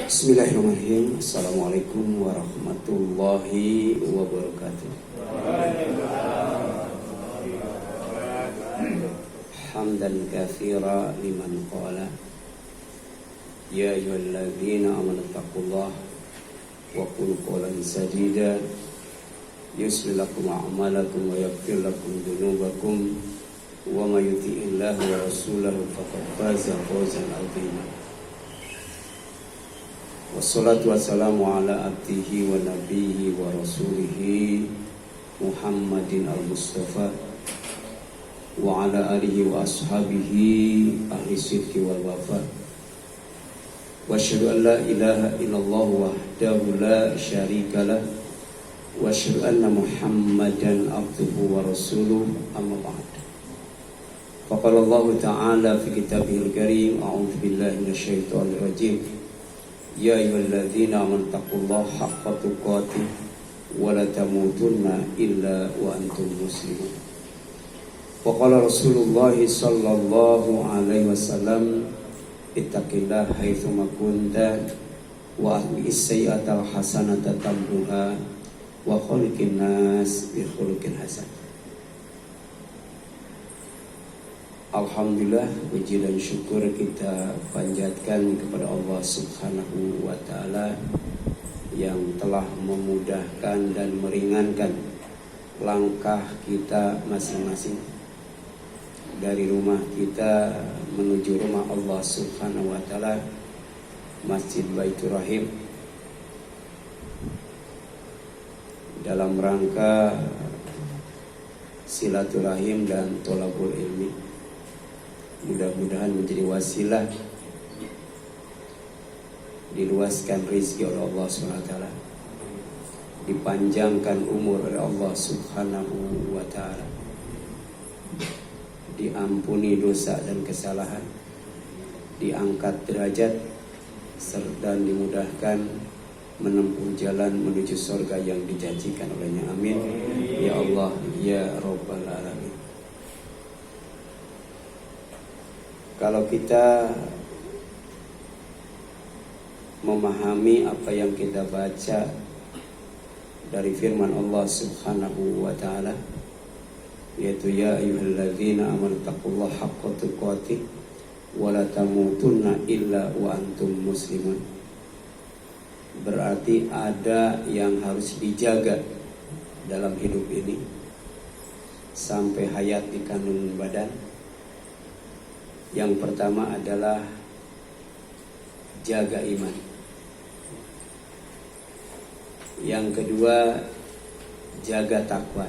Bismillahirrahmanirrahim. Assalamualaikum warahmatullahi wabarakatuh. Hamdan katsira liman qala ya ayyuhalladzina amanu taqullaha wa qulu qawlan sadida yuslih lakum a'malakum wa yaghfir lakum dhunubakum wa may yuti'illaha wa rasulahu faqad faza fawzan 'azima. Wassalatu wassalamu ala abdihi wa nabiyhi wa rasulihi Muhammadin al-Mustafa wa ala alihi wa ashabihi ahli sidqi wal wafa. Wa asyhadu an la ilaha illallah wahdahu la syarika lah wa asyhadu anna Muhammadan abduhu wa rasuluh, amma ba'd. Faqala Allah ta'ala fi kitabihil karim, a'udzu billahi minasyaitonir rajim. Ya ayyuhalladzina amanu taqullaha haqqa tuqatih wa la tamutunna illa wa antum muslimun. Wa qala Rasulullah sallallahu alaihi wasallam, ittaqillaha haitsu ma kunta wa ahlis sayyi'atal hasanata tamhuha wa khaliqin nas bi khuluqin hasan. Alhamdulillah, puji dan syukur kita panjatkan kepada Allah Subhanahu wa ta'ala yang telah memudahkan dan meringankan langkah kita masing-masing dari rumah kita menuju rumah Allah Subhanahu wa ta'ala, Masjid Baitur Rahim, dalam rangka silaturahim dan thalabul ilmi. Mudah-mudahan menjadi wasilah diluaskan rezeki oleh Allah SWT, dipanjangkan umur oleh Allah Subhanahu wa ta'ala, diampuni dosa dan kesalahan, diangkat derajat, serta dimudahkan menempuh jalan menuju surga yang dijanjikan olehnya. Amin ya Allah ya Rabbal Alamin. Kalau kita memahami apa yang kita baca dari firman Allah Subhanahu wa ta'ala, yaitu ya ayyuhalladzina amanu taqullaha haqqa tuqatih wa la tamutunna illa wa antum muslimun, berarti ada yang harus dijaga dalam hidup ini sampai hayat di kandungan badan. Yang pertama adalah jaga iman. Yang kedua jaga takwa.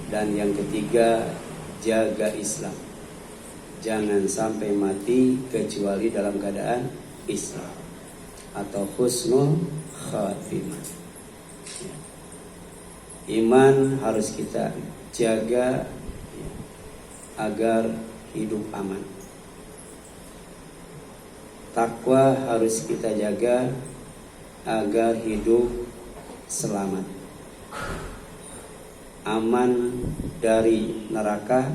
Dan yang ketiga jaga Islam. Jangan sampai mati kecuali dalam keadaan Islam atau husnul khatimah. Iman harus kita jaga agar hidup aman. Takwa harus kita jaga agar hidup selamat, aman dari neraka,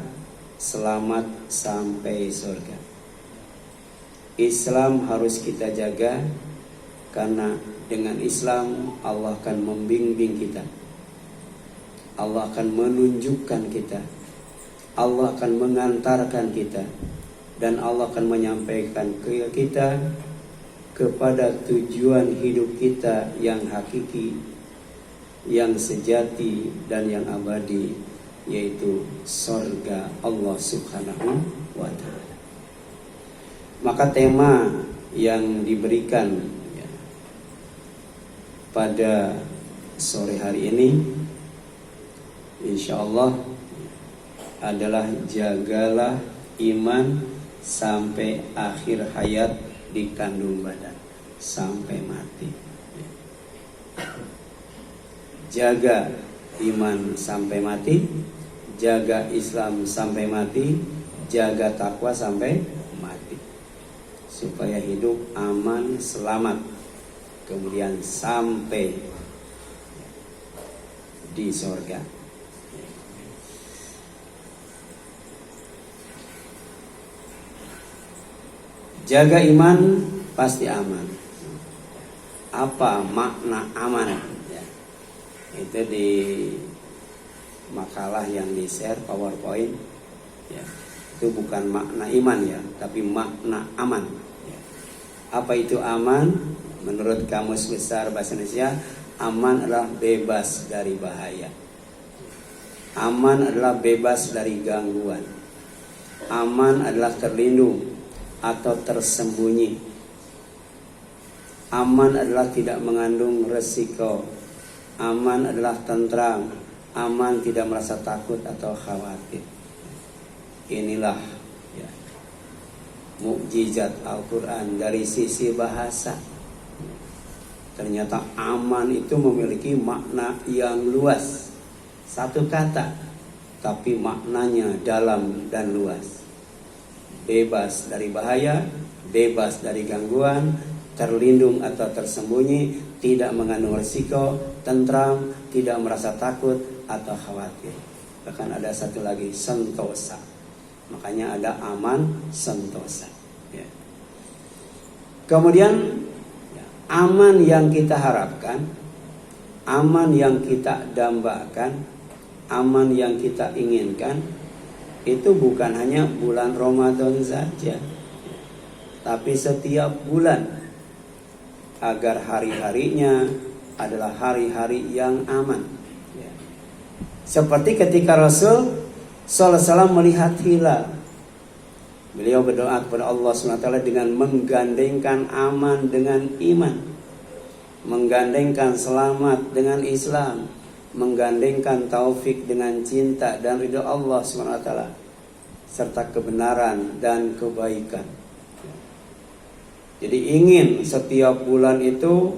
selamat sampai surga. Islam harus kita jaga karena dengan Islam Allah akan membimbing kita, Allah akan menunjukkan kita, Allah akan mengantarkan kita, dan Allah akan menyampaikan ke kita kepada tujuan hidup kita yang hakiki, yang sejati dan yang abadi, yaitu surga Allah Subhanahu wa ta'ala. Maka tema yang diberikan pada sore hari ini insyaallah adalah jagalah iman sampai akhir hayat di kandung badan, sampai mati. Jaga iman sampai mati, jaga Islam sampai mati, jaga takwa sampai mati, supaya hidup aman, selamat, kemudian sampai di surga. Jaga iman pasti aman. Apa makna aman? Ya. Itu di makalah yang di share PowerPoint. Ya. Itu bukan makna iman ya, tapi makna aman. Ya. Apa itu aman? Menurut Kamus Besar Bahasa Indonesia, aman adalah bebas dari bahaya. Aman adalah bebas dari gangguan. Aman adalah terlindung atau tersembunyi. Aman adalah tidak mengandung resiko. Aman adalah tentram. Aman tidak merasa takut atau khawatir. Inilah ya, mukjizat Al-Quran dari sisi bahasa. Ternyata aman itu memiliki makna yang luas. Satu kata, tapi maknanya dalam dan luas. Bebas dari bahaya, bebas dari gangguan, terlindung atau tersembunyi, tidak mengandung risiko, tentram, tidak merasa takut atau khawatir. Bahkan ada satu lagi, sentosa. Makanya ada aman, sentosa. Ya. Kemudian aman yang kita harapkan, aman yang kita dambakan, aman yang kita inginkan, itu bukan hanya bulan Ramadan saja, tapi setiap bulan, agar hari-harinya adalah hari-hari yang aman. Ya. Seperti ketika Rasul Sallallahu Alaihi Wasallam melihat hilal, beliau berdoa kepada Allah SWT dengan menggandengkan aman dengan iman, menggandengkan selamat dengan Islam, menggandengkan taufik dengan cinta dan ridha Allah SWT, serta kebenaran dan kebaikan. Jadi ingin setiap bulan itu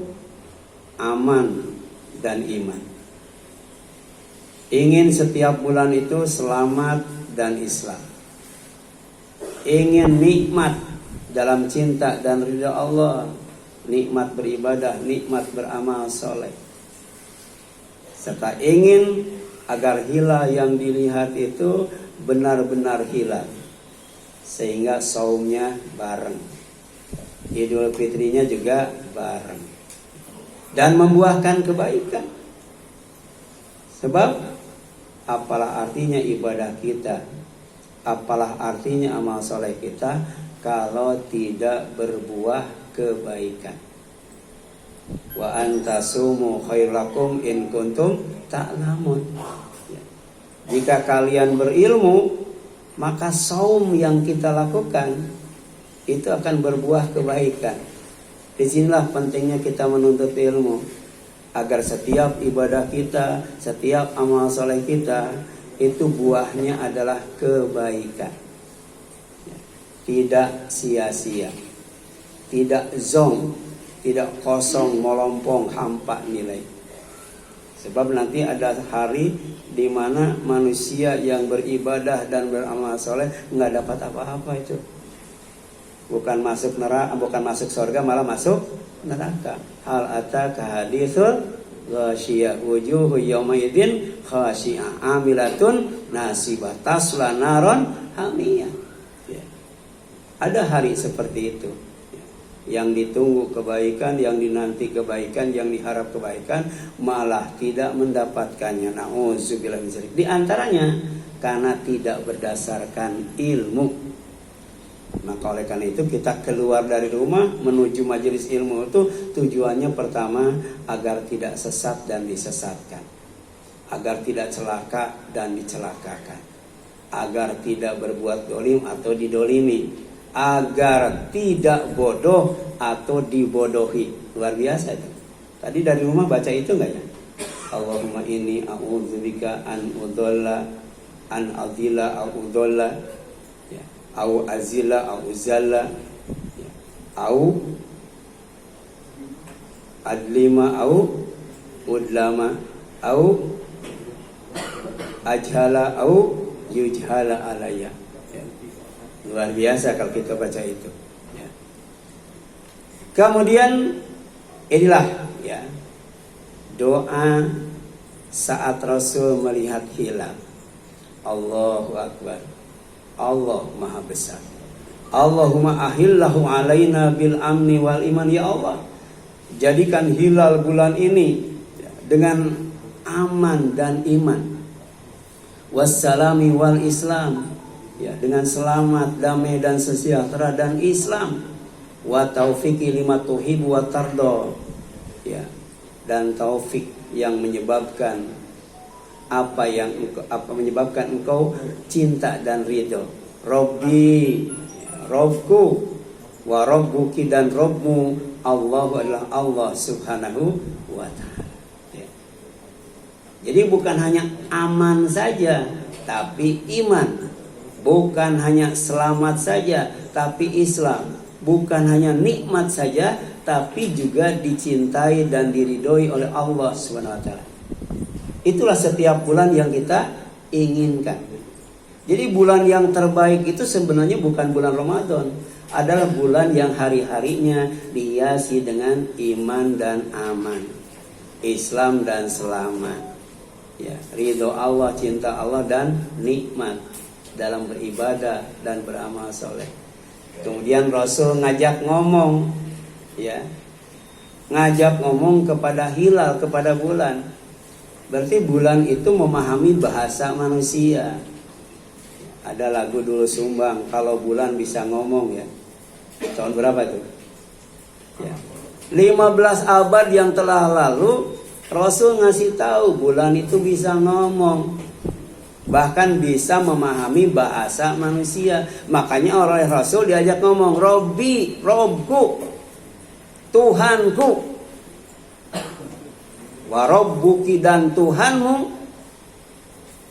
aman dan iman. Ingin setiap bulan itu selamat dan Islam. Ingin nikmat dalam cinta dan ridha Allah, nikmat beribadah, nikmat beramal soleh. Serta ingin agar hilal yang dilihat itu benar-benar hilal, sehingga saumnya bareng, Idul Fitrinya juga bareng, dan membuahkan kebaikan. Sebab apalah artinya ibadah kita, apalah artinya amal soleh kita kalau tidak berbuah kebaikan. Wa antasumu khairakum in kuntum ta'lamun. Jika kalian berilmu, maka saum yang kita lakukan itu akan berbuah kebaikan. Disinilah pentingnya kita menuntut ilmu, agar setiap ibadah kita, setiap amal soleh kita itu buahnya adalah kebaikan. Tidak sia-sia, tidak zong, tidak kosong, melompong, hampa nilai. Sebab nanti ada hari di mana manusia yang beribadah dan beramal soleh nggak dapat apa-apa itu. Bukan masuk neraka, bukan masuk surga, malah masuk neraka. Hal ataka haditsul ghasyiyah wujuhu yawma idzin khashi'ah amilatun nasibah tasla naron hamiyah. Ya. Ada hari seperti itu. Ya. Yang ditunggu kebaikan, yang dinanti kebaikan, yang diharap kebaikan, malah tidak mendapatkannya. Nauzubillah min dzalik. Di antaranya karena tidak berdasarkan ilmu. Maka oleh karena itu kita keluar dari rumah menuju majelis ilmu itu tujuannya pertama agar tidak sesat dan disesatkan, agar tidak celaka dan dicelakakan, agar tidak berbuat dolim atau didolimi, agar tidak bodoh atau dibodohi. Luar biasa itu. Tadi dari rumah baca itu enggak ya? Allahumma inni a'udzubika an udalla an adilla au udalla, au azila au uzalla, au adlima au udlama, au ajhala au yujhala alaya. Luar biasa kalau kita baca itu. Kemudian inilah ya doa saat Rasul melihat hilal. Allahu Akbar, Allah Maha Besar. Allahumma ahillahu alaina bil amni wal iman. Ya Allah, jadikan hilal bulan ini dengan aman dan iman. Wassalami wal Islam, ya, dengan selamat, damai dan sejahtera dan Islam. Wa taufiqi lima tuhibbu wa tardo, ya, dan taufik yang menyebabkan menyebabkan engkau cinta dan ridho. Robbi, Robku, wa Robbuki, dan Robmu Allahu adalah Allah subhanahu wa ta'ala, ya. Jadi bukan hanya aman saja, tapi iman. Bukan hanya selamat saja, tapi Islam. Bukan hanya nikmat saja, tapi juga dicintai dan diridhoi oleh Allah subhanahu wa ta'ala. Itulah setiap bulan yang kita inginkan. Jadi bulan yang terbaik itu sebenarnya bukan bulan Ramadan, adalah bulan yang hari-harinya dihiasi dengan iman dan aman, Islam dan selamat, ya, ridho Allah, cinta Allah, dan nikmat dalam beribadah dan beramal soleh. Kemudian Rasul ngajak ngomong, ya, ngajak ngomong kepada hilal, kepada bulan. Berarti bulan itu memahami bahasa manusia. Ada lagu dulu Sumbang, kalau bulan bisa ngomong, ya. Tahun berapa itu? Ya. 15 abad yang telah lalu Rasul ngasih tahu bulan itu bisa ngomong, bahkan bisa memahami bahasa manusia. Makanya oleh Rasul diajak ngomong, Robbi, Robku, Tuhanku, wa Robbuki, dan Tuhanmu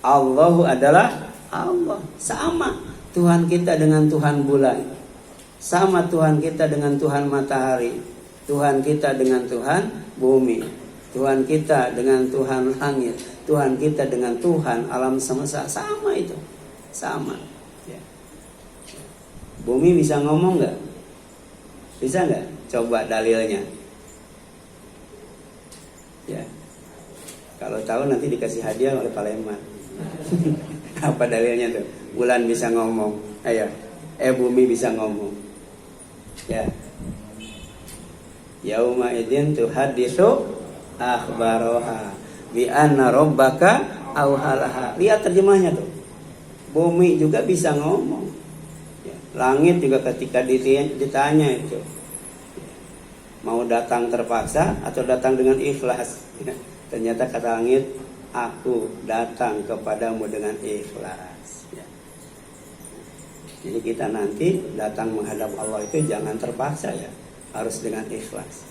Allahu adalah Allah. Sama Tuhan kita dengan Tuhan bulan, sama Tuhan kita dengan Tuhan matahari, Tuhan kita dengan Tuhan bumi, Tuhan kita dengan Tuhan langit, Tuhan kita dengan Tuhan alam semesta. Sama itu, sama, ya. Bumi bisa ngomong nggak? Bisa nggak? Coba dalilnya, ya. Kalau tahu nanti dikasih hadiah oleh Palembang. Apa dalilnya tuh? Bulan bisa ngomong, ayo. Bumi bisa ngomong, ya. Yauma idzin tuhaditsu akhbaroha bi anna rabbaka auhalaha. Lihat terjemahnya tuh. Bumi juga bisa ngomong, ya. Langit juga ketika ditanya itu, mau datang terpaksa atau datang dengan ikhlas, ya. Ternyata kata langit, aku datang kepadamu dengan ikhlas, ya. Jadi kita nanti datang menghadap Allah itu jangan terpaksa, ya, harus dengan ikhlas.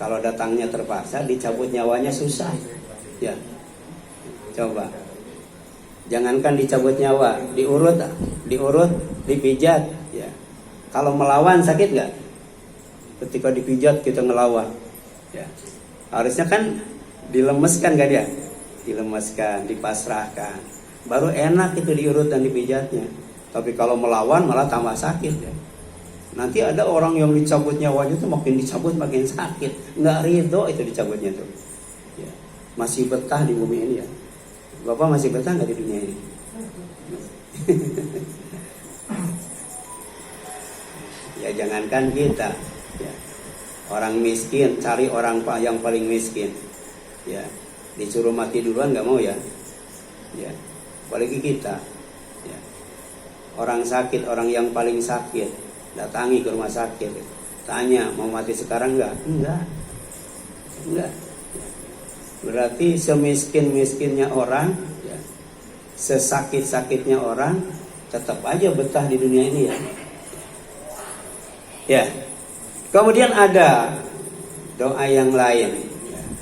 Kalau datangnya terpaksa, dicabut nyawanya susah, ya. Coba, jangankan dicabut nyawa, diurut, dipijat, ya. Kalau melawan sakit nggak? Ketika dipijat kita ngelawan, ya. Harusnya kan dilemeskan, gak dia? Dilemeskan, dipasrahkan, baru enak itu diurut dan dipijatnya. Tapi kalau melawan malah tambah sakit, ya. Nanti ada orang yang dicabut nyawanya itu makin dicabut makin sakit, nggak ridho itu dicabutnya tuh, ya. Masih betah di bumi ini, ya. Bapak masih betah nggak di dunia ini? Ya jangankan kita, ya. Orang miskin cari orang yang paling miskin, ya. Disuruh mati duluan nggak mau, ya, ya. Apalagi kita, ya. Orang sakit, orang yang paling sakit, datangi ke rumah sakit, tanya mau mati sekarang nggak? Enggak. Berarti semiskin-miskinnya orang, ya, sesakit-sakitnya orang, tetap aja betah di dunia ini, ya. Ya. Kemudian ada doa yang lain.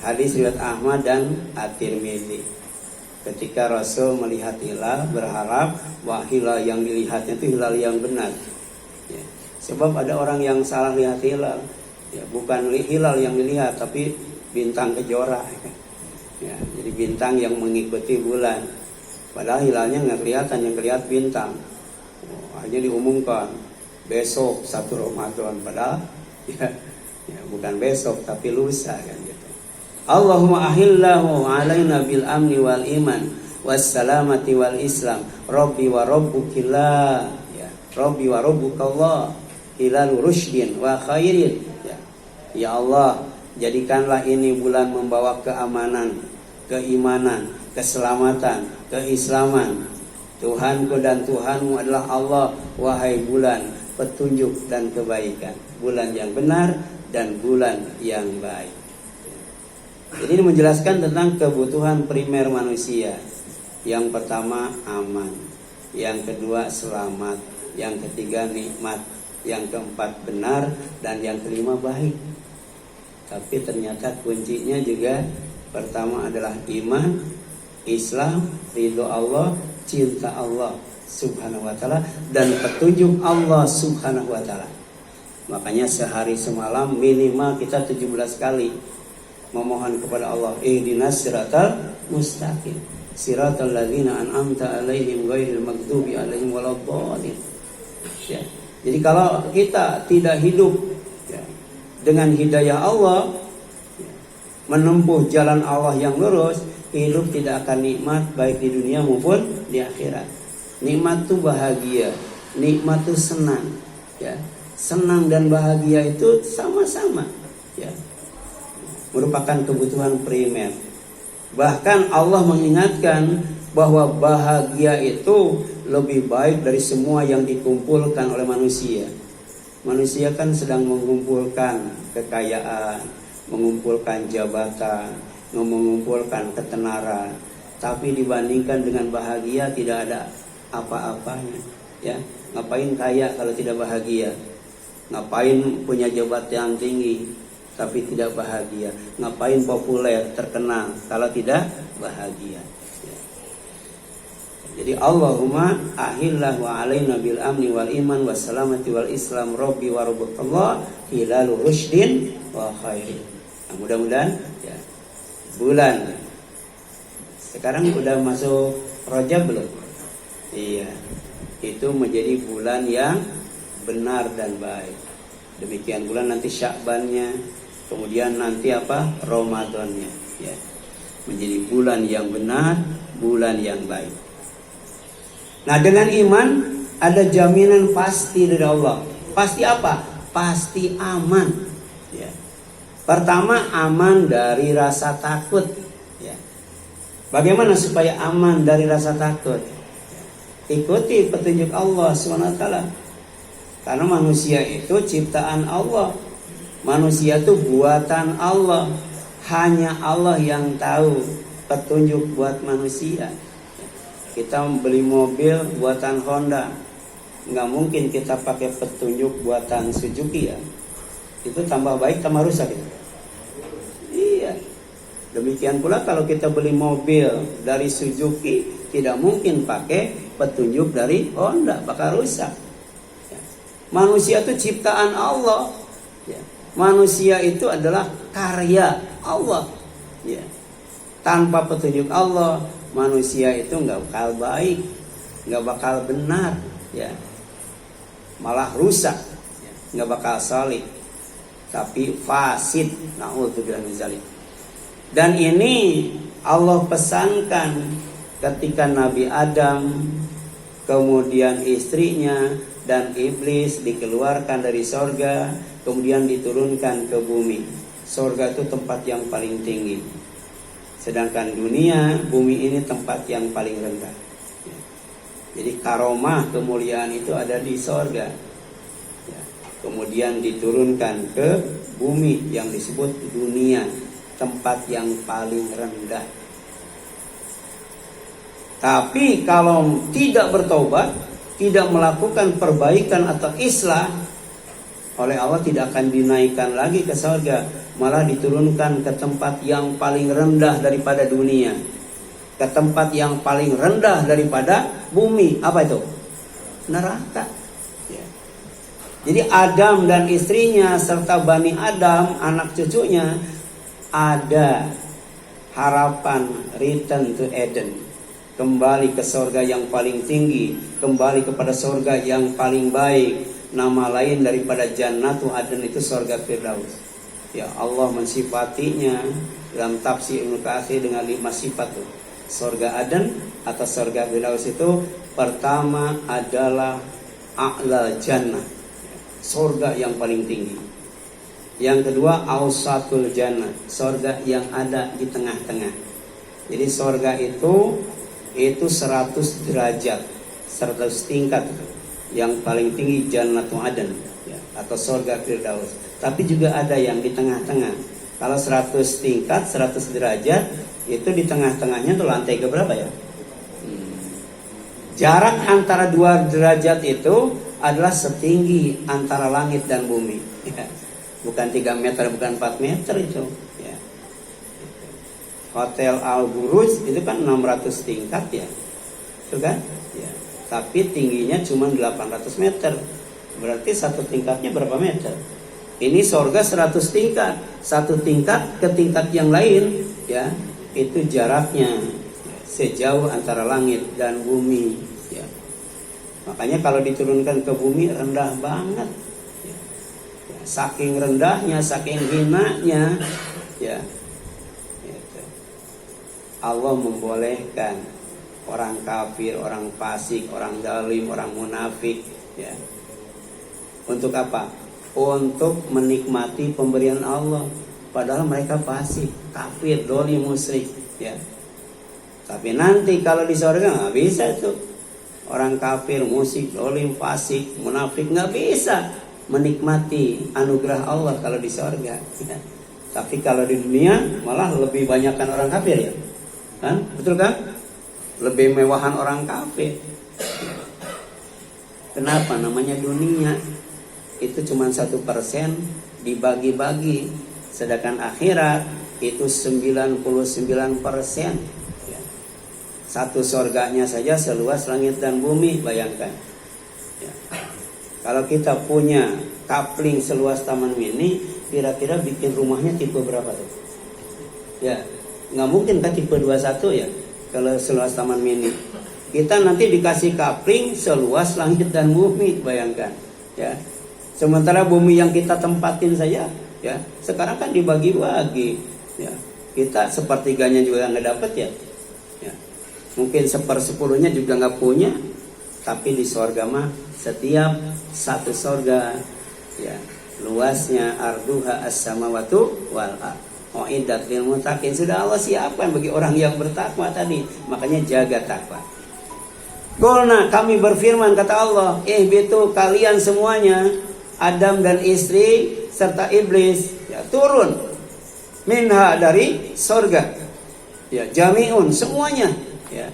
Hadis riwayat Ahmad dan At-Tirmidzi. Ketika Rasul melihat hilal, berharap bahwa hilal yang dilihatnya itu hilal yang benar, ya. Sebab ada orang yang salah lihat hilal, ya, bukan hilal yang dilihat tapi bintang kejora, ya. Jadi bintang yang mengikuti bulan, padahal hilalnya nggak kelihatan, yang kelihatan bintang. Hanya diumumkan besok 1 Ramadan, padahal ya bukan besok tapi lusa, kan gitu. Allahumma ahillahu alaina bil amni wal iman was salamati wal Islam Rabbi wa Rabbukillah, ya. Rabbi wa rabbukallah hilal rusydin wa khairin. Ya Allah, jadikanlah ini bulan membawa keamanan, keimanan, keselamatan, keislaman. Tuhanku dan Tuhanmu adalah Allah. Wahai bulan petunjuk dan kebaikan, bulan yang benar dan bulan yang baik. Jadi ini menjelaskan tentang kebutuhan primer manusia. Yang pertama aman, yang kedua selamat, yang ketiga nikmat, yang keempat benar, dan yang kelima baik. Tapi ternyata kuncinya juga pertama adalah iman, Islam, ridho Allah, cinta Allah subhanahu wa ta'ala, dan petunjuk Allah subhanahu wa ta'ala. Makanya sehari semalam minimal kita 17 kali memohon kepada Allah, ihdinas siratal mustaqim, siratal ladzina an'amta alaihim ghairil maghdubi alaihim waladdallin. Ya. Jadi kalau kita tidak hidup dengan hidayah Allah, menempuh jalan Allah yang lurus, hidup tidak akan nikmat baik di dunia maupun di akhirat. Nikmat itu bahagia, nikmat itu senang, ya. Senang dan bahagia itu sama-sama, ya. Merupakan kebutuhan primer. Bahkan Allah mengingatkan bahwa bahagia itu lebih baik dari semua yang dikumpulkan oleh manusia. Manusia kan sedang mengumpulkan kekayaan, mengumpulkan jabatan, mengumpulkan ketenaran. Tapi dibandingkan dengan bahagia tidak ada apa-apanya. Ya, ngapain kaya kalau tidak bahagia? Ngapain punya jabatan yang tinggi tapi tidak bahagia? Ngapain populer, terkenal kalau tidak bahagia? Jadi Allahumma ahillahu alaina bil amni wal iman was salamati wal islam rabbi wa rabbukallah hilalu rusydin wa khairin. Nah, mudah-mudahan ya, bulan sekarang udah masuk Rajab belum? Iya, itu menjadi bulan yang benar dan baik. Demikian bulan nanti Sya'bannya, kemudian nanti apa? Ramadannya, ya. Menjadi bulan yang benar, bulan yang baik. Nah, dengan iman ada jaminan pasti dari Allah. Pasti apa? Pasti aman. Ya. Pertama, aman dari rasa takut. Ya. Bagaimana supaya aman dari rasa takut? Ikuti petunjuk Allah SWT. Karena manusia itu ciptaan Allah. Manusia itu buatan Allah. Hanya Allah yang tahu petunjuk buat manusia. Kita beli mobil buatan Honda, nggak mungkin kita pakai petunjuk buatan Suzuki ya. Itu tambah baik tambah rusak gitu. Iya. Demikian pula kalau kita beli mobil dari Suzuki, tidak mungkin pakai petunjuk dari Honda, bakal rusak. Ya. Manusia itu ciptaan Allah. Ya. Manusia itu adalah karya Allah. Ya. Tanpa petunjuk Allah, manusia itu nggak bakal baik, nggak bakal benar, ya, malah rusak, nggak bakal salih, tapi fasid. Na'udzubillah min dzalik. Dan ini Allah pesankan ketika Nabi Adam, kemudian istrinya dan iblis dikeluarkan dari sorga, kemudian diturunkan ke bumi. Sorga itu tempat yang paling tinggi. Sedangkan dunia, bumi ini tempat yang paling rendah. Jadi karomah, kemuliaan itu ada di sorga. Kemudian diturunkan ke bumi yang disebut dunia, tempat yang paling rendah. Tapi kalau tidak bertobat, tidak melakukan perbaikan atau islah, oleh Allah tidak akan dinaikkan lagi ke sorga, malah diturunkan ke tempat yang paling rendah daripada dunia, ke tempat yang paling rendah daripada bumi. Apa itu? Neraka. Ya. Jadi Adam dan istrinya serta Bani Adam, anak cucunya, ada harapan return to Eden, kembali ke sorga yang paling tinggi, kembali kepada sorga yang paling baik. Nama lain daripada Jannatu Aden itu sorga Firdaus. Ya, Allah mensifatinya dalam tafsir Ibnu Katsir dengan 5 sifat tuh. Sorga Aden atau sorga Firdaus itu pertama adalah a'la jannah, surga yang paling tinggi. Yang kedua, awsatul jannah, surga yang ada di tengah-tengah. Jadi surga itu 100 derajat, 100 tingkat. Yang paling tinggi Jannatul Aden, ya, atau surga Firdaus. Tapi juga ada yang di tengah-tengah. Kalau 100 tingkat, 100 derajat, itu di tengah-tengahnya tuh lantai keberapa ya? Jarak antara 2 derajat itu adalah setinggi antara langit dan bumi, ya. Bukan 3 meter, bukan 4 meter itu, ya. Hotel Al Buruj itu kan 600 tingkat ya, itu kan, ya. Tapi tingginya cuma 800 meter. Berarti satu tingkatnya berapa meter? Ini surga 100 tingkat. Satu tingkat ke tingkat yang lain, ya, itu jaraknya sejauh antara langit dan bumi, ya. Makanya kalau diturunkan ke bumi rendah banget, ya. Saking rendahnya, saking hinanya, ya. Allah membolehkan orang kafir, orang fasik, orang zalim, orang munafik, ya. Untuk apa? Untuk menikmati pemberian Allah. Padahal mereka fasik, kafir, zalim, musyrik, ya. Tapi nanti kalau di surga nggak bisa tuh. Orang kafir, musyrik, zalim, fasik, munafik nggak bisa menikmati anugerah Allah kalau di surga, ya. Tapi kalau di dunia malah lebih banyakkan orang kafir, ya. Kan? Betul kan? Lebih mewahan orang kafir. Kenapa? Namanya dunia. Itu cuma 1% dibagi-bagi. Sedangkan akhirat itu 99%. Ya. Satu surganya saja seluas langit dan bumi, bayangkan. Ya. Kalau kita punya kapling seluas taman mini, kira-kira bikin rumahnya tipe berapa tuh? Ya, nggak mungkin kan tipe 21 ya. Kalau seluas taman mini, kita nanti dikasih kapling seluas langit dan bumi, bayangkan, ya. Sementara bumi yang kita tempatin saja, ya, sekarang kan dibagi-bagi, ya. Kita sepertiganya juga nggak dapat, ya. Ya. Mungkin 1/10 juga nggak punya, tapi di surga mah setiap satu surga, ya, luasnya arduha as-samawatu wal ardh. Uiddat lil muttaqin, sudah Allah siapkan bagi orang yang bertakwa tadi. Makanya jaga takwa. Qulna, kami berfirman, kata Allah, ihbitu, kalian semuanya, Adam dan istri serta iblis, ya, turun minha, dari surga, ya, jami'un, semuanya, ya.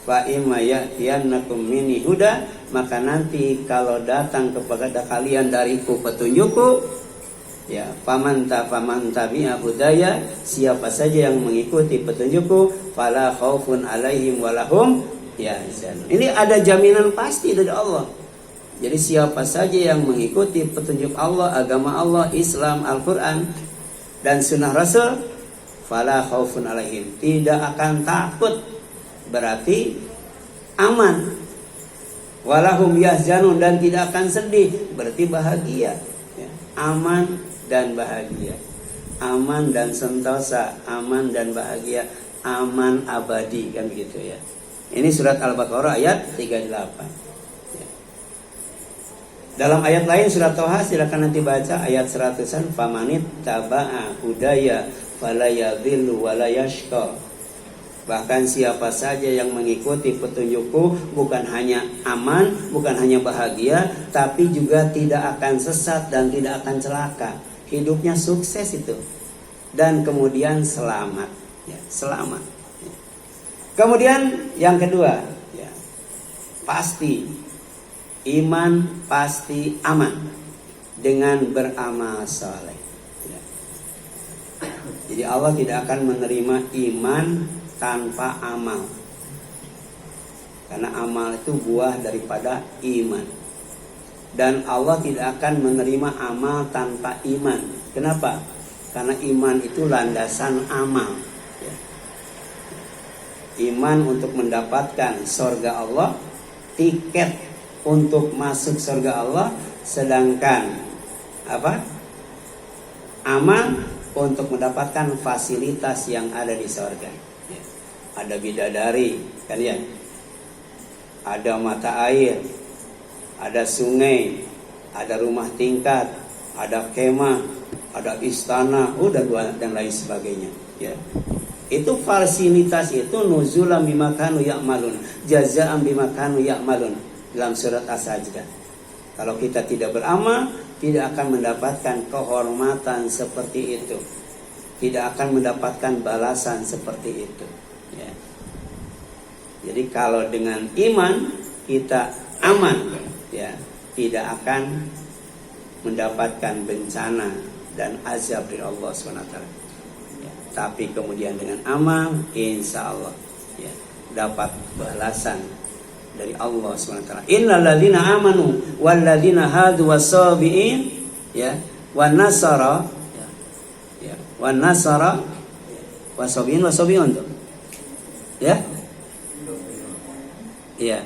Fa imma ya'tiyannakum minni huda, maka nanti kalau datang kepada kalian dariku petunjukku, ya, faman tabi'a hudaya, siapa saja yang mengikuti petunjukku, fala khaufun alaihim walahum yahzanun. Ini ada jaminan pasti dari Allah. Jadi siapa saja yang mengikuti petunjuk Allah, agama Allah, Islam, Al-Quran dan sunnah Rasul, fala khaufun alaihim, tidak akan takut, berarti aman. Walahum yahzanun, dan tidak akan sedih, berarti bahagia, ya. Aman dan bahagia, aman dan sentosa, aman dan bahagia, aman abadi, kan begitu, ya. Ini surat Al-Baqarah ayat 38, ya. Dalam ayat lain surat Toha, silakan nanti baca ayat 100-an, famanit taba'a hudaya fala yadhillu wala yashqa. Bahkan siapa saja yang mengikuti petunjukku bukan hanya aman, bukan hanya bahagia, tapi juga tidak akan sesat dan tidak akan celaka. Hidupnya sukses itu, dan kemudian selamat, ya, selamat, ya. Kemudian yang kedua, ya, pasti iman, pasti aman dengan beramal saleh, ya. Jadi Allah tidak akan menerima iman tanpa amal, karena amal itu buah daripada iman. Dan Allah tidak akan menerima amal tanpa iman. Kenapa? Karena iman itu landasan amal, ya. Iman untuk mendapatkan surga Allah, tiket untuk masuk surga Allah. Sedangkan apa? Amal untuk mendapatkan fasilitas yang ada di surga, ya. Ada bidadari, kan, ya. Ada mata air, ada sungai, ada rumah tingkat, ada kemah, ada istana, dan lain sebagainya. Ya. Itu fasilitas itu nuzulan bima kanu ya'malun, jazaa'an bima kanu ya'malun dalam surat As-Sajdah. Kalau kita tidak beramal, tidak akan mendapatkan kehormatan seperti itu. Tidak akan mendapatkan balasan seperti itu. Ya. Jadi kalau dengan iman kita aman, ya, tidak akan mendapatkan bencana dan azab dari Allah SWT. Ya. Tapi kemudian dengan amal, insya Allah, ya, dapat balasan dari Allah SWT. Innal ladzina amanu wal ladzina hadu wasabiin, ya, wan nasara, ya, wan nasara wasabiin tuh. Ya. Ya.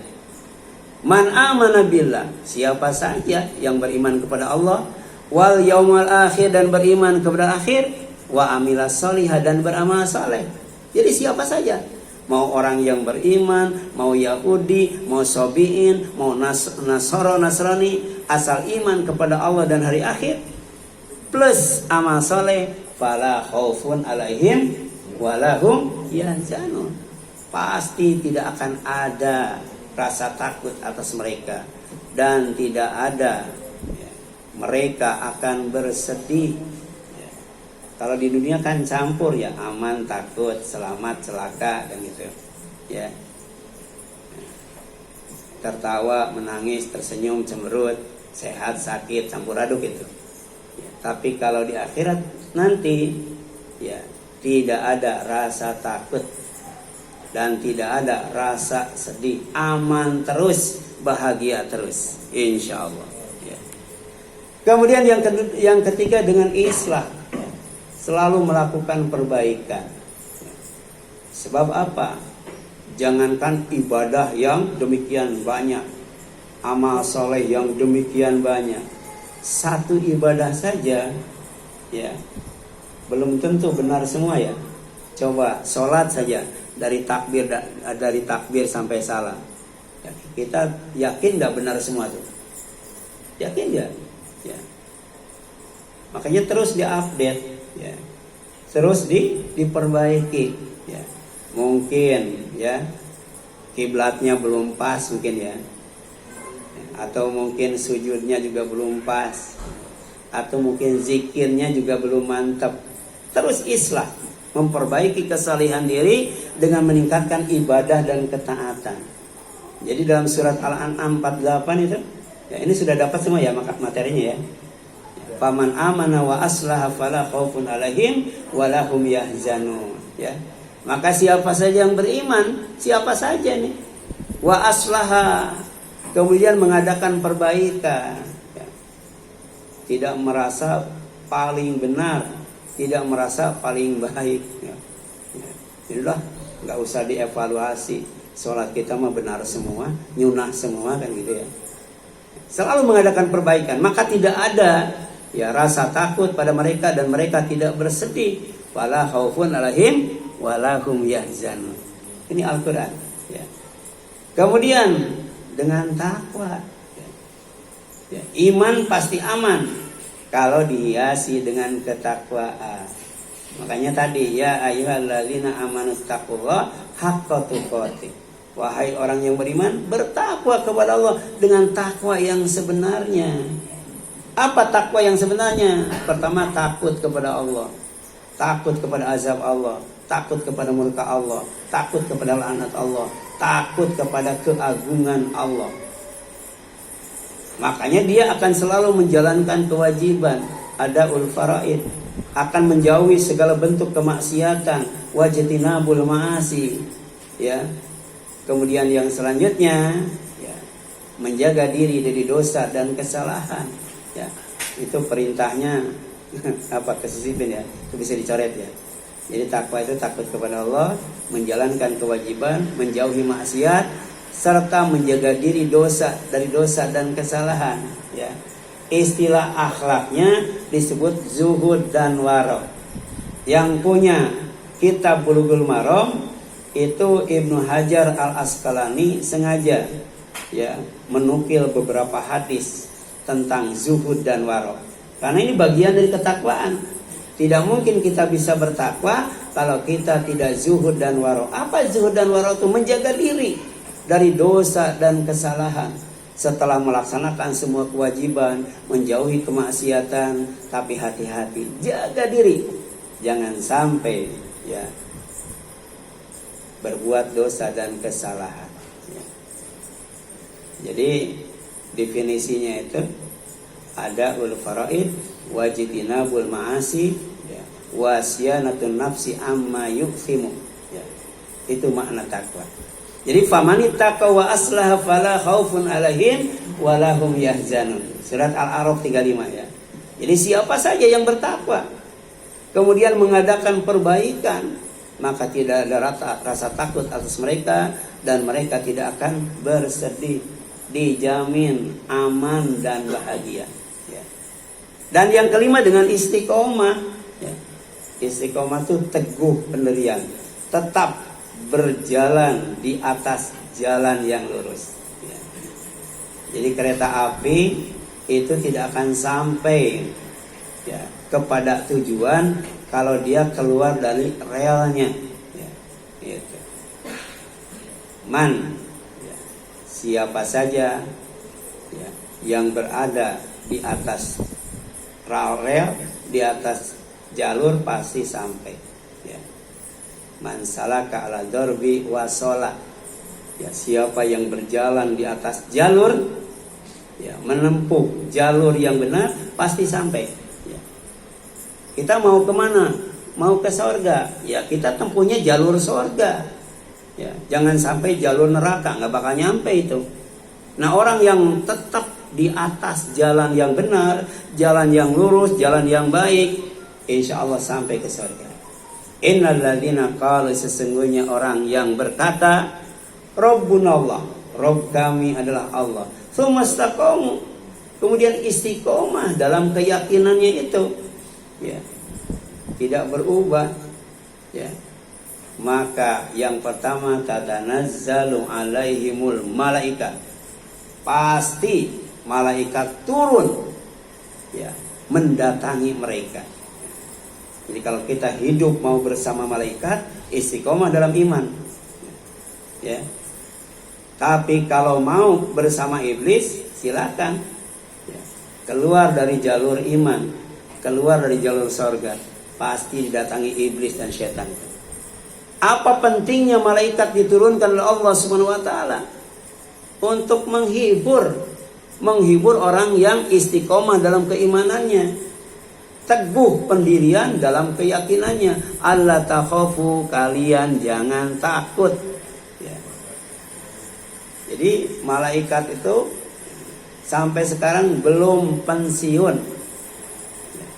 Man amana billah, siapa saja yang beriman kepada Allah, wal yaumal akhir, dan beriman kepada akhir, wa amila sholihah, dan beramal saleh. Jadi siapa saja, mau orang yang beriman, mau Yahudi, mau Sobiin, mau Nasrani, asal iman kepada Allah dan hari akhir plus amal soleh, fala khaufun alaihim walahum yahzanun. Pasti tidak akan ada rasa takut atas mereka, dan tidak ada, ya, mereka akan bersedih. Ya. Kalau di dunia kan campur, ya, aman, takut, selamat, celaka, dan gitu. Ya. Tertawa, menangis, tersenyum, cemberut, sehat, sakit, campur aduk itu. Ya. Tapi kalau di akhirat nanti, ya, tidak ada rasa takut dan tidak ada rasa sedih, aman terus, bahagia terus, insya Allah. Ya. Kemudian yang ketiga dengan islah, ya, selalu melakukan perbaikan. Ya. Sebab apa? Jangankan ibadah yang demikian banyak, amal soleh yang demikian banyak, satu ibadah saja, ya, belum tentu benar semua, ya. Coba sholat saja, dari takbir sampai salam, ya, kita yakin nggak benar semua tuh? Yakin nggak? Ya. Makanya terus diupdate, ya, terus diperbaiki. Ya. Mungkin, ya, kiblatnya belum pas mungkin, ya, atau mungkin sujudnya juga belum pas, atau mungkin zikirnya juga belum mantap. Terus islah, memperbaiki kesalehan diri dengan meningkatkan ibadah dan ketaatan. Jadi dalam surat Al-An'am 48 itu, ya, ini sudah dapat semua, ya, materinya, ya. Faman amana wa aslaha fala khaufun alaihim walahum yahzanun, ya. Maka siapa saja yang beriman, siapa saja nih, wa aslaha, kemudian mengadakan perbaikan, ya, tidak merasa paling benar, tidak merasa paling baik, ya. Inilah, nggak usah dievaluasi, sholat kita mah benar semua, nyunah semua, kan gitu, ya. Selalu mengadakan perbaikan, maka tidak ada, ya, rasa takut pada mereka dan mereka tidak bersedih. Wala khaufun alaihim walahum yahzanun. Ini Al-Quran, ya. Kemudian dengan takwa, ya. Ya, iman pasti aman kalau dihiasi dengan ketakwaan. Makanya tadi, ya ayyuhalladzina amanu taqullaha haqqa tuqatih. Wahai orang yang beriman, bertakwa kepada Allah dengan takwa yang sebenarnya. Apa takwa yang sebenarnya? Pertama, takut kepada Allah, takut kepada azab Allah, takut kepada murka Allah, takut kepada laknat Allah, takut kepada keagungan Allah. Makanya dia akan selalu menjalankan kewajiban, adaul faraid, akan menjauhi segala bentuk kemaksiatan, wajtinabul ma'asi, ya. Kemudian yang selanjutnya, ya, menjaga diri dari dosa dan kesalahan, ya. Itu perintahnya apa, kesisipin, ya, itu bisa dicoret, ya. Jadi takwa itu takut kepada Allah, menjalankan kewajiban, menjauhi maksiat, serta menjaga diri dari dosa dan kesalahan, ya. Istilah akhlaknya disebut zuhud dan waro. Yang punya kitab Bulughul Maram itu Ibnu Hajar Al-Asqalani sengaja ya menukil beberapa hadis tentang zuhud dan waro. Karena ini bagian dari ketakwaan. Tidak mungkin kita bisa bertakwa kalau kita tidak zuhud dan waro. Apa zuhud dan waro itu? Menjaga diri dari dosa dan kesalahan. Setelah melaksanakan semua kewajiban, menjauhi kemaksiatan, tapi hati-hati, jaga diri. Jangan sampai ya berbuat dosa dan kesalahan. Ya. Jadi definisinya itu ada ul faraid, wajibinabul ma'asi, ya, wasyanatun nafsi amma yuksimu. Ya. Itu makna takwa. Jadi famani taqwa wa aslaha fala khaufun alaihim walahum yahzanun. Surat Al-A'raf 35 ya. Jadi siapa saja yang bertakwa kemudian mengadakan perbaikan, maka tidak ada rasa takut atas mereka dan mereka tidak akan bersedih, dijamin aman dan bahagia. Ya. Dan yang kelima dengan istiqomah. Ya. Istiqomah itu teguh pendirian, tetap berjalan di atas jalan yang lurus. Ya. Jadi kereta api itu tidak akan sampai ya kepada tujuan kalau dia keluar dari relnya. Ya. Itu. Ya. Siapa saja ya, yang berada di atas rel, di atas jalur pasti sampai. Ya. Man salaka ala darbi wasola. Ya, siapa yang berjalan di atas jalur, ya, menempuh jalur yang benar, pasti sampai. Ya. Kita mau kemana? Mau ke sorga. Ya, kita tempuhnya jalur sorga. Ya, jangan sampai jalur neraka, nggak bakal nyampe itu. Nah, orang yang tetap di atas jalan yang benar, jalan yang lurus, jalan yang baik, insya Allah sampai ke sorga. Innalladzina qalu, sesungguhnya orang yang berkata Rabbunallah, Rabb kami adalah Allah. Tsumastaqamu, kemudian istiqomah dalam keyakinannya itu, ya, tidak berubah, ya. Maka yang pertama tatanazzalu alaihimul malaikat, pasti malaikat turun, ya, mendatangi mereka. Jadi kalau kita hidup mau bersama malaikat, istiqomah dalam iman. Ya. Tapi kalau mau bersama iblis, silakan. Ya. Keluar dari jalur iman, keluar dari jalur surga, pasti didatangi iblis dan syaitan. Apa pentingnya malaikat diturunkan oleh Allah Subhanahu wa taala? Untuk menghibur orang yang istiqomah dalam keimanannya. Teguh pendirian dalam keyakinannya. Allah takhafu, kalian jangan takut. Ya. Jadi malaikat itu sampai sekarang belum pensiun. Ya.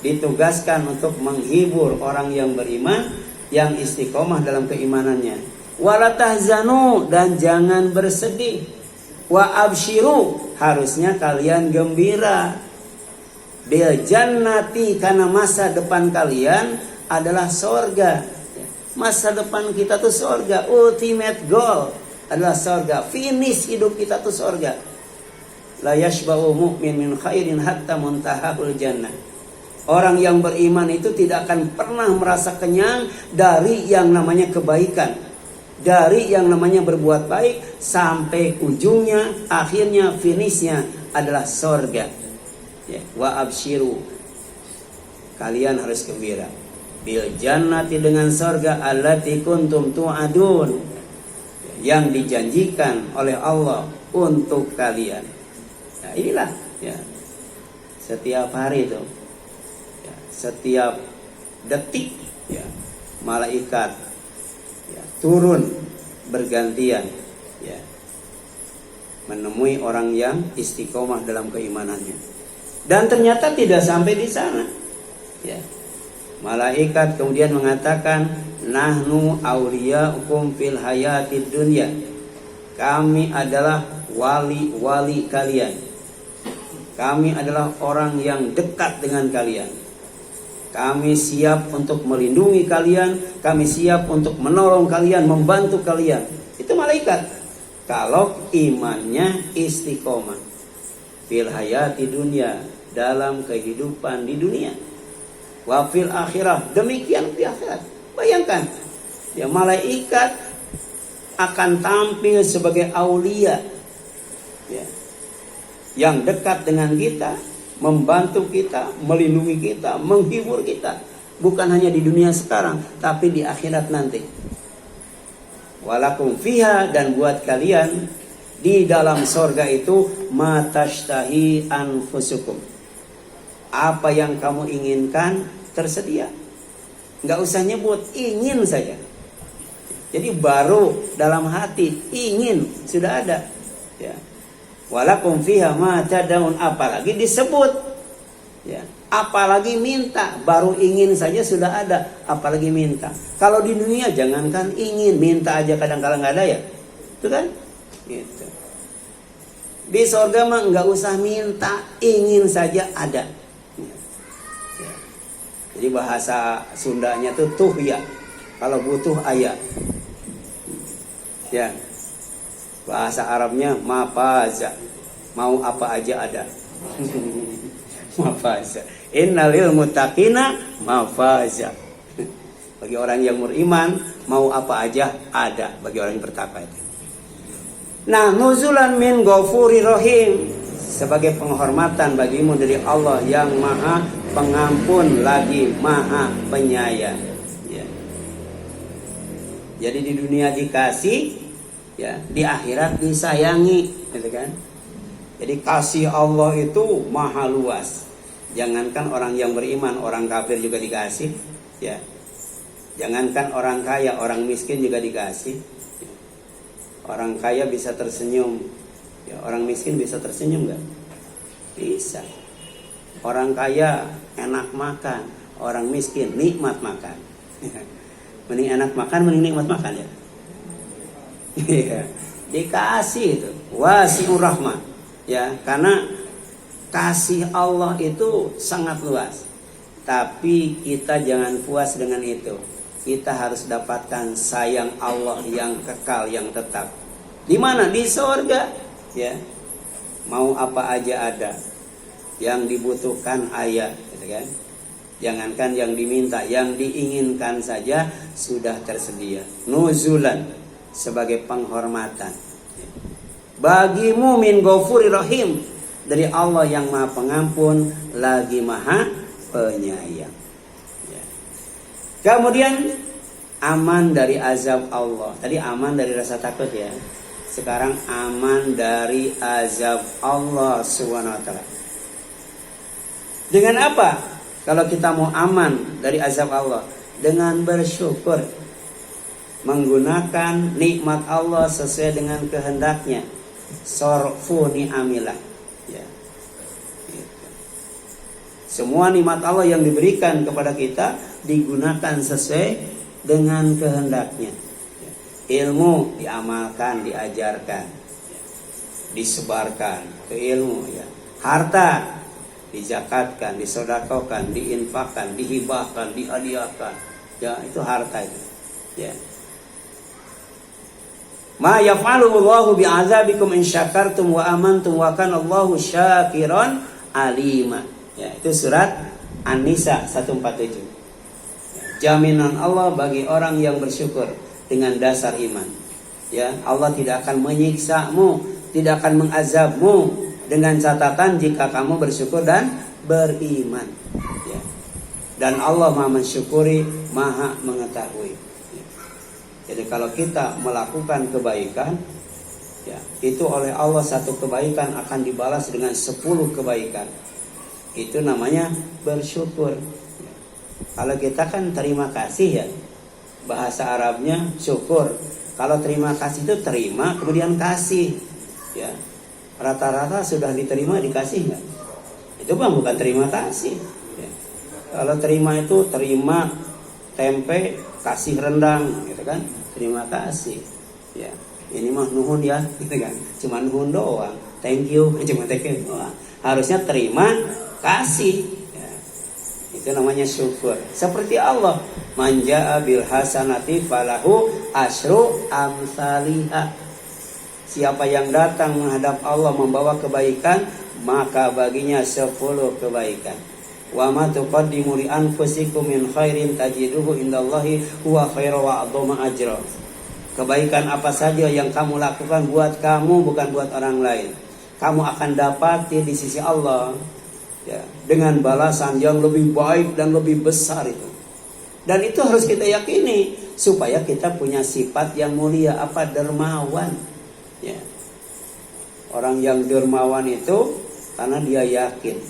Ditugaskan untuk menghibur orang yang beriman, yang istiqomah dalam keimanannya. Wala tahzanu, dan jangan bersedih. Wa absyiru, harusnya kalian gembira. Bil jannati, karena masa depan kalian adalah sorga. Masa depan kita tuh sorga. Ultimate goal adalah sorga. Finish hidup kita tuh sorga. La yashba'u mu'min min khairin hatta muntahahul jannah. Orang yang beriman itu tidak akan pernah merasa kenyang dari yang namanya kebaikan, dari yang namanya berbuat baik, sampai ujungnya, akhirnya, finishnya adalah sorga. Ya, wa absyiru, kalian harus gembira. Bil jannati, dengan surga, allati kuntum tu'adun, yang dijanjikan oleh Allah untuk kalian. Nah, inilah ya, setiap hari itu, ya, setiap detik, ya, malaikat ya, turun bergantian, ya, menemui orang yang istiqomah dalam keimanannya. Dan ternyata tidak sampai di sana. Ya. Malaikat kemudian mengatakan, nahnu awliyaukum fil hayatid dunya. Kami adalah wali-wali kalian. Kami adalah orang yang dekat dengan kalian. Kami siap untuk melindungi kalian. Kami siap untuk menolong kalian, membantu kalian. Itu malaikat. kalau imannya istiqomah fil hayati dunia, dalam kehidupan di dunia, wa fil akhirah, demikian di akhirat. Bayangkan, ya malaikat akan tampil sebagai aulia, ya, yang dekat dengan kita, membantu kita, melindungi kita, menghibur kita, bukan hanya di dunia sekarang, tapi di akhirat nanti. Walakum fiha, dan buat kalian di dalam sorga itu matashtahi anfusukum, apa yang kamu inginkan tersedia. Nggak usah nyebut, ingin saja. Jadi baru dalam hati ingin sudah ada. Ya. Walakum fiha ma tad'un, apalagi disebut. Ya. Apalagi minta, baru ingin saja sudah ada, apalagi minta. Kalau di dunia jangankan ingin, minta aja kadang-kadang nggak ada ya. Itu kan? Gitu. Di surga mah nggak usah minta, ingin saja ada. Ya. Jadi bahasa Sundanya tuh ya. Kalau butuh ayat. Ya. Bahasa Arabnya mafaza. Mau apa aja ada. Mafaza. Innalil muttaqina mafaza. Bagi orang yang beriman, mau apa aja ada bagi orang yang bertakwa itu. Nah, nuzulan min ghafuri rahim, sebagai penghormatan bagimu dari Allah yang Maha Pengampun lagi Maha Penyayang. Ya. Jadi di dunia dikasih, ya, di akhirat disayangi, gitu kan? Jadi kasih Allah itu maha luas. Jangankan orang yang beriman, orang kafir juga dikasih, ya. Jangankan orang kaya, orang miskin juga dikasih. Orang kaya bisa tersenyum, ya, orang miskin bisa tersenyum nggak? Bisa. Orang kaya enak makan, orang miskin nikmat makan. Mending enak makan, mending nikmat makan ya. Dikasih itu wasi'ur rahmah, ya, karena kasih Allah itu sangat luas. Tapi kita jangan puas dengan itu. Kita harus dapatkan sayang Allah yang kekal, yang tetap. Di mana? Di surga. Ya. Mau apa aja ada. Yang dibutuhkan ayat, gitu kan? Jangankan yang diminta, yang diinginkan saja sudah tersedia. Nuzulan, sebagai penghormatan. Bagimu min ghafuri rahim, dari Allah yang Maha Pengampun lagi Maha Penyayang. Kemudian aman dari azab Allah. Tadi aman dari rasa takut ya. Sekarang aman dari azab Allah Subhanahu wa taala. Dengan apa? Kalau kita mau aman dari azab Allah, dengan bersyukur. Menggunakan nikmat Allah sesuai dengan kehendaknya. Sorfu ni'amilah. Ya. Semua nikmat Allah yang diberikan kepada kita digunakan sesuai dengan kehendaknya. Ilmu diamalkan, diajarkan, disebarkan ke ilmu. Ya. Harta dizakatkan, disedekahkan, diinfakkan, dihibahkan, dihadiahkan. Ya, itu harta itu. Ya. Ma yaf'alu Allahu bi'azabikum in syakartum wa amantum wa kana Allahu syakiran alima. Ya, itu surat An-Nisa 147. Jaminan Allah bagi orang yang bersyukur dengan dasar iman. Ya, Allah tidak akan menyiksamu, tidak akan mengazabmu, dengan catatan jika kamu bersyukur dan beriman. Ya. Dan Allah Maha mensyukuri, Maha mengetahui. Ya. Jadi kalau kita melakukan kebaikan, ya, itu oleh Allah satu kebaikan akan dibalas dengan 10 kebaikan. Itu namanya bersyukur. Kalau kita kan terima kasih ya, bahasa Arabnya syukur. Kalau terima kasih itu terima kemudian kasih, ya. Rata-rata sudah diterima dikasih nggak? Itu bukan terima kasih. Ya. Kalau terima itu terima tempe kasih rendang, gitu kan? Terima kasih. Ya. Ini mah nuhun ya, gitu kan? Cuma nuhun doang. Thank you, cuma thank you doang. Harusnya terima kasih. Itu namanya syukur. Seperti Allah, manja'a bil hasanati falahu asyru amsalihah. Siapa yang datang menghadap Allah membawa kebaikan, maka baginya 10 kebaikan. Wa ma tuqaddimu li anfusikum min khairin tajiduhu indallahi huwa khairu wa a'dhamu ajra. Kebaikan apa saja yang kamu lakukan buat kamu, bukan buat orang lain, kamu akan dapati di sisi Allah, ya, dengan balasan yang lebih baik dan lebih besar itu. Dan itu harus kita yakini supaya kita punya sifat yang mulia, apa? Dermawan. Ya. Orang yang dermawan itu karena dia yakin,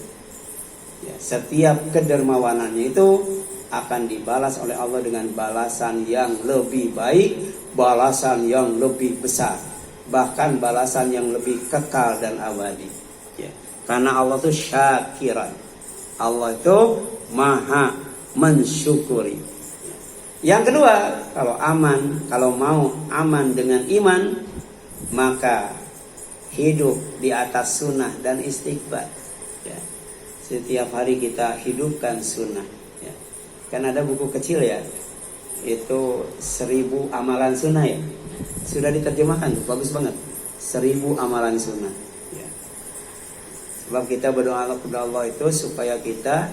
ya, setiap kedermawanannya itu akan dibalas oleh Allah dengan balasan yang lebih baik, balasan yang lebih besar, bahkan balasan yang lebih kekal dan abadi. Ya. Karena Allah itu syakiran, Allah itu maha mensyukuri. Yang kedua, kalau mau aman dengan iman, maka hidup di atas sunnah dan istighfar. Ya. Setiap hari kita hidupkan sunnah. Ya. Kan ada buku kecil ya, itu 1000 amalan sunnah ya. Sudah diterjemahkan, bagus banget. 1000 amalan sunnah. Ya. Sebab kita berdoa kepada Allah itu supaya kita,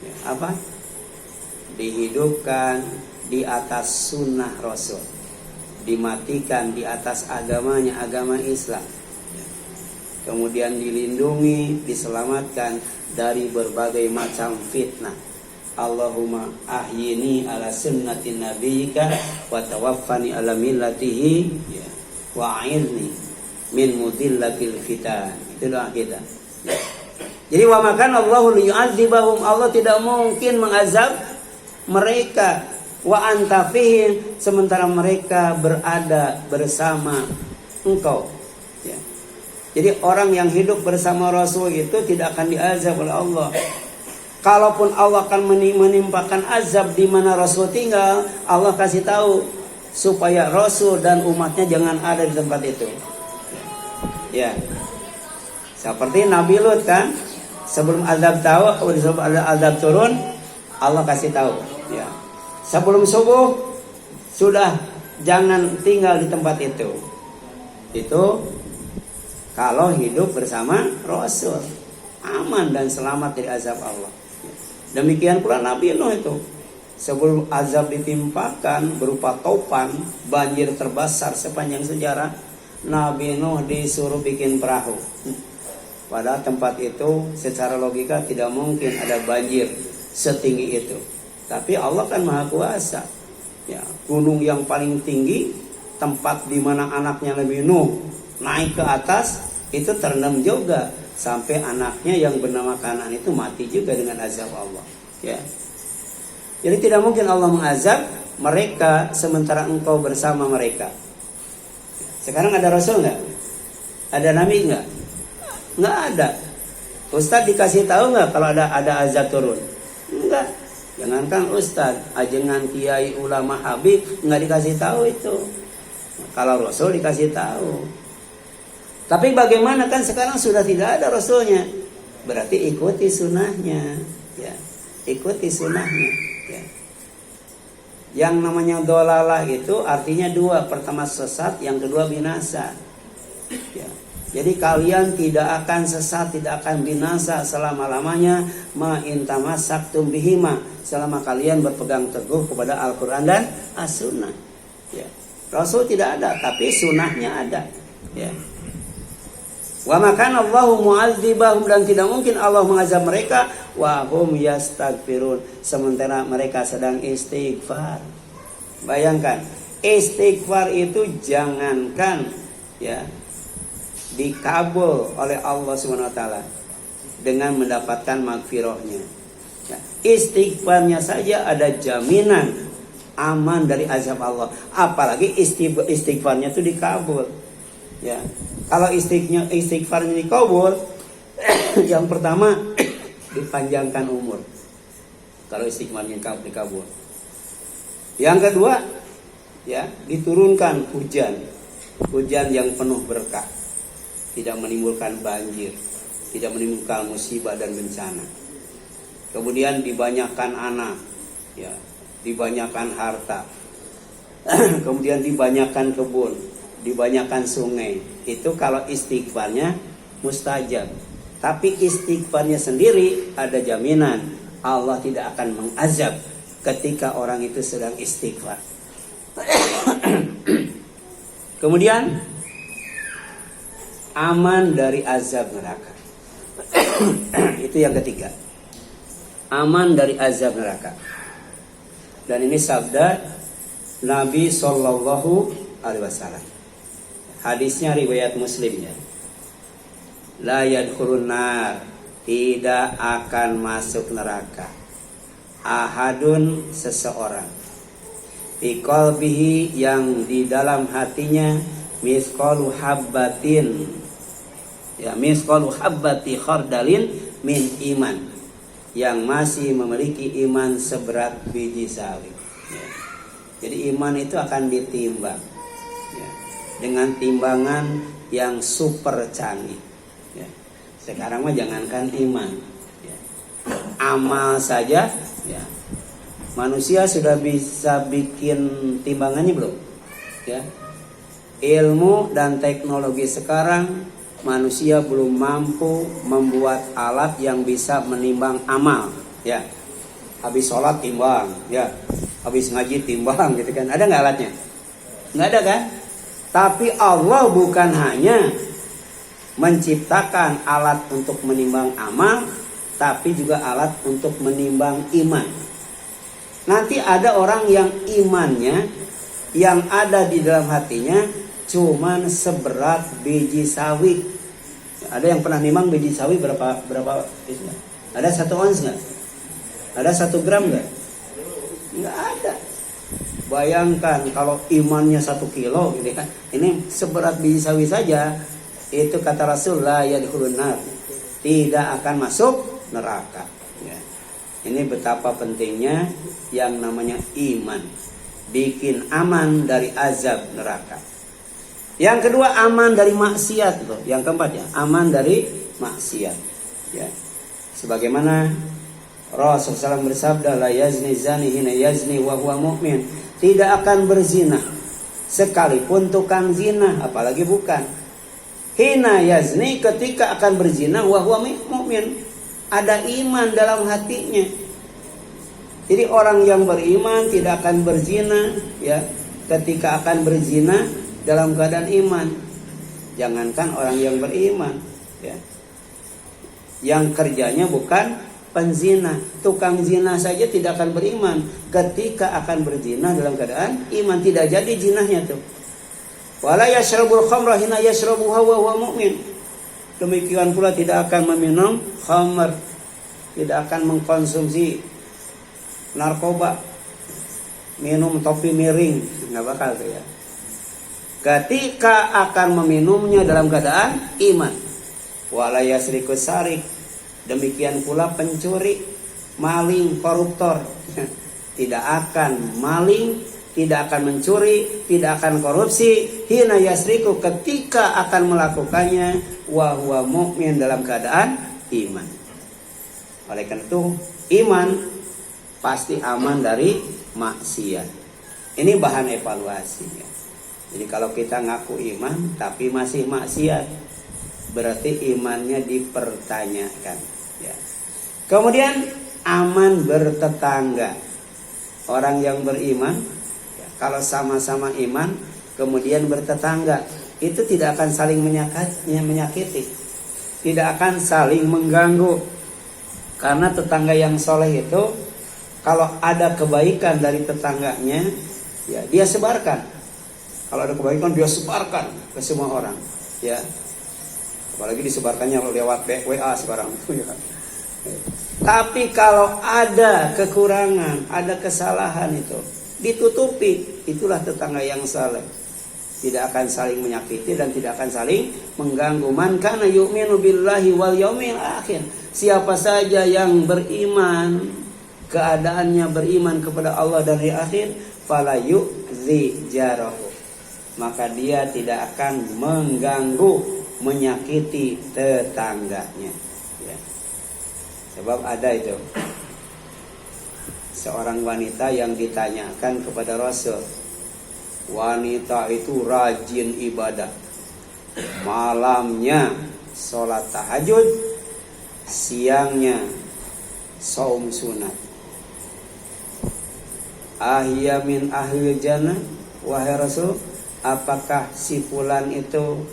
ya, dihidupkan di atas sunnah Rasul, dimatikan di atas agamanya, agama Islam, kemudian dilindungi, diselamatkan dari berbagai macam fitnah. Allahumma ahyini ala sunnati nabiyyika wa tawaffani ala millatihi wa a'idni min mudillatil fitan. Itu doa kita. Jadi wa makan Allahu liyu'adzibahum, Allah tidak mungkin mengazab mereka, wa anta fihim, sementara mereka berada bersama engkau. Ya. Jadi orang yang hidup bersama Rasul itu tidak akan diazab oleh Allah. Kalaupun Allah akan menimpakan azab di mana Rasul tinggal, Allah kasih tahu supaya Rasul dan umatnya jangan ada di tempat itu. Ya. Seperti Nabi Lut kan, sebelum azab turun, Allah kasih tahu, ya. Sebelum subuh sudah jangan tinggal di tempat itu. Itu kalau hidup bersama Rasul, aman dan selamat dari azab Allah. Demikian pula Nabi Nuh itu, sebelum azab ditimpakan berupa topan, banjir terbesar sepanjang sejarah, Nabi Nuh disuruh bikin perahu. Pada tempat itu secara logika tidak mungkin ada banjir setinggi itu. Tapi Allah kan maha kuasa. Ya, gunung yang paling tinggi, tempat di mana anaknya Nabi Nuh naik ke atas, itu terendam juga. Sampai anaknya yang bernama Kanan itu mati juga dengan azab Allah. Ya. Jadi tidak mungkin Allah mengazab mereka sementara engkau bersama mereka. Sekarang ada Rasul nggak? Ada Nabi nggak? Nggak ada. Ustadz dikasih tahu nggak kalau ada azab turun? Enggak. Jangankan ustadz, ajengan kiai ulama habib nggak dikasih tahu itu. Kalau Rasul dikasih tahu. Tapi bagaimana, kan sekarang sudah tidak ada Rasulnya, berarti ikuti sunnahnya, ya. Ikuti sunnahnya, ya. Yang namanya dolalah itu artinya dua, pertama sesat, yang kedua binasa, ya. Jadi kalian tidak akan sesat, tidak akan binasa selama-lamanya, ma in tamassaktum bihima, selama kalian berpegang teguh kepada Al-Qur'an dan As-Sunnah. Ya. Rasul tidak ada, tapi sunnahnya ada. Ya. Wa makana Allahu mu'adzibahum, dan tidak mungkin Allah mengazab mereka wa hum yastaghfirun, sementara mereka sedang istighfar. Bayangkan, istighfar itu jangankan, ya, dikabul oleh Allah SWT dengan mendapatkan magfirahnya. Ya, istighfarnya saja ada jaminan aman dari azab Allah. Apalagi istighfarnya itu dikabul. Ya, kalau istighfarnya dikabul, yang pertama dipanjangkan umur. Kalau istighfarnya dikabul. Yang kedua, ya, diturunkan hujan yang penuh berkah. Tidak menimbulkan banjir, tidak menimbulkan musibah dan bencana. Kemudian dibanyakan anak, ya, dibanyakan harta, kemudian dibanyakan kebun, dibanyakan sungai. Itu kalau istighfarnya mustajab. Tapi istighfarnya sendiri ada jaminan Allah tidak akan mengazab ketika orang itu sedang istighfar. Kemudian aman dari azab neraka. Itu yang ketiga. Aman dari azab neraka. Dan ini sabda Nabi Sallallahu Alaihi Wasallam. Hadisnya riwayat Muslim ya. La yadkhulun nar, tidak akan masuk neraka ahadun, seseorang, fi qalbihi, yang di dalam hatinya misqalu habbatin, ya, misqalu habbati khardalin min iman, yang masih memiliki iman seberat biji sawi. Ya. Jadi iman itu akan ditimbang ya, dengan timbangan yang super canggih. Ya. Sekarang mah jangankan iman, ya, amal saja, ya, manusia sudah bisa bikin timbangannya belum? Ya. Ilmu dan teknologi sekarang manusia belum mampu membuat alat yang bisa menimbang amal. Ya. Habis sholat timbang, ya. Habis ngaji timbang, gitu kan? Ada nggak alatnya? Nggak ada kan? Tapi Allah bukan hanya menciptakan alat untuk menimbang amal, tapi juga alat untuk menimbang iman. Nanti ada orang yang imannya yang ada di dalam hatinya cuman seberat biji sawi. Ada yang pernah nimbang biji sawi berapa itu? Ada 1 ons nggak? Ada 1 gram nggak? Nggak ada. Bayangkan kalau imannya 1 kilo, gitu kan? Ini seberat biji sawi saja. Itu kata Rasulullah, yadkhulun nar, tidak akan masuk neraka. Ya. Ini betapa pentingnya yang namanya iman, bikin aman dari azab neraka. Yang kedua, aman dari maksiat. Yang keempat ya, aman dari maksiat. Ya. Sebagaimana Rasulullah SAW bersabda, la yazni zani hina yazni wa huwa mu'min, tidak akan berzina sekalipun tukang zina, apalagi bukan. Hina yazni, ketika akan berzina, wa huwa mu'min, ada iman dalam hatinya. Jadi orang yang beriman tidak akan berzina ya, ketika akan berzina dalam keadaan iman. Jangankan orang yang beriman ya, yang kerjanya bukan penzina, tukang zina saja tidak akan beriman ketika akan berzina dalam keadaan iman. Tidak jadi zinahnya tuh. Wala yashrabul khamra hina yashrabuha wa huwa mu'min. Demikian pula tidak akan meminum khamr, tidak akan mengkonsumsi narkoba, minum topi miring, nggak bakal tuh ya. Ketika akan meminumnya dalam keadaan iman. Wala yasrikus sarik, demikian pula pencuri, maling, koruptor tidak akan maling, tidak akan mencuri, tidak akan korupsi, hina yasriku, ketika akan melakukannya, wa huwa mu'min, dalam keadaan iman. Oleh karena itu, iman pasti aman dari maksiat. Ini bahan evaluasi ya. Jadi kalau kita ngaku iman tapi masih maksiat, berarti imannya dipertanyakan ya. Kemudian aman bertetangga. Orang yang beriman, kalau sama-sama iman kemudian bertetangga, itu tidak akan saling menyakiti, tidak akan saling mengganggu. Karena tetangga yang soleh itu, kalau ada kebaikan dari tetangganya, ya dia sebarkan. Kalau ada kebaikan dia sebarkan ke semua orang, ya. Apalagi disebarkannya lewat WA sekarang. Tapi kalau ada kekurangan, ada kesalahan, itu ditutupi. Itulah tetangga yang saleh. Tidak akan saling menyakiti dan tidak akan saling mengganggu. Man kana yu'minu billahi wal yaumil akhir. Siapa saja yang beriman, keadaannya beriman kepada Allah dan hari akhir, fala yu'zi jarahu, maka dia tidak akan mengganggu, menyakiti tetangganya ya. Sebab ada itu seorang wanita yang ditanyakan kepada Rasul, wanita itu rajin ibadah. Malamnya sholat tahajud, siangnya saum sunat. Ahya min ahli jannah, wahai Rasul, apakah si fulan itu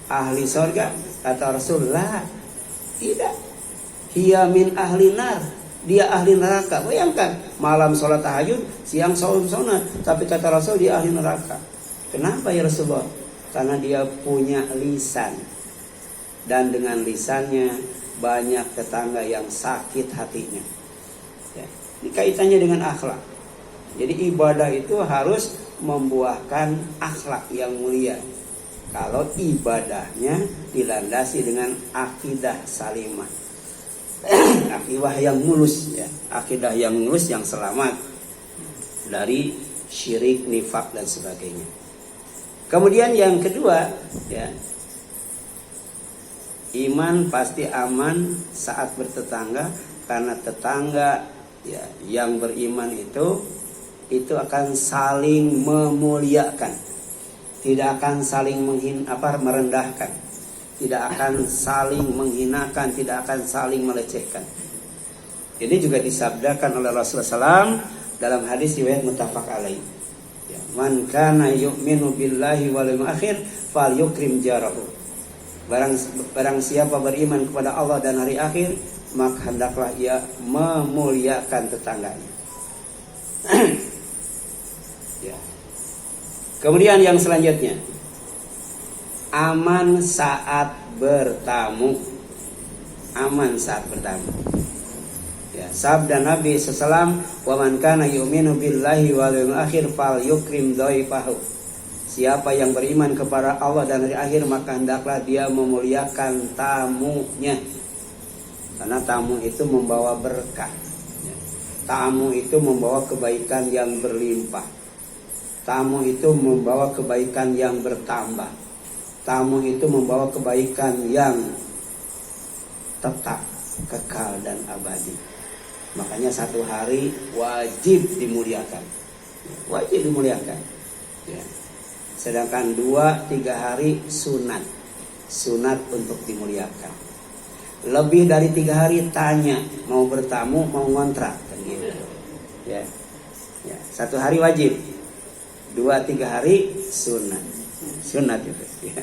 ahli surga? Kata Rasul, la, tidak. Hiya min ahli nar, dia ahli neraka. Bayangkan, malam sholat tahajud, siang saum sunat, tapi kata Rasul dia ahli neraka. Kenapa ya Rasulullah? Karena dia punya lisan, dan dengan lisannya banyak tetangga yang sakit hatinya. Ya, ini kaitannya dengan akhlak. Jadi ibadah itu harus membuahkan akhlak yang mulia. Kalau ibadahnya dilandasi dengan akidah salimah, akidah yang mulus, ya, akidah yang mulus yang selamat dari syirik, nifak dan sebagainya. Kemudian yang kedua, ya, iman pasti aman saat bertetangga, karena tetangga, ya, yang beriman itu akan saling memuliakan, tidak akan saling merendahkan, tidak akan saling menghinakan, tidak akan saling melecehkan. Ini juga disabdakan oleh Rasulullah SAW dalam hadis riwayat muttafaq alaih. Ya, man kana yu'minu billahi wal yawmil akhir falyukrim jarahu. Barang siapa beriman kepada Allah dan hari akhir, maka hendaklah ia memuliakan tetangganya. Ya. Kemudian yang selanjutnya, aman saat bertamu. Aman saat bertamu. Ya, sabda Nabi SAW, wa man kana yu'minu billahi wal yawmil akhir falyukrim dhaifahu. Siapa yang beriman kepada Allah dan hari akhir, maka hendaklah dia memuliakan tamunya. Karena tamu itu membawa berkah. Tamu itu membawa kebaikan yang berlimpah. Tamu itu membawa kebaikan yang bertambah. Tamu itu membawa kebaikan yang tetap, kekal dan abadi. Makanya satu hari wajib dimuliakan. Wajib dimuliakan. Ya. Sedangkan 2-3 hari sunat. Sunat untuk dimuliakan. Lebih dari 3 hari tanya, mau bertamu, mau ngontrak, kan gitu. Ya. Ya, 1 hari wajib. 2-3 hari sunat. Sunat itu. Ya.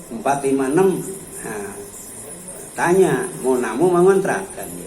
4, 5, 6. Nah, tanya, mau namu, mau ngontrak, kan gitu.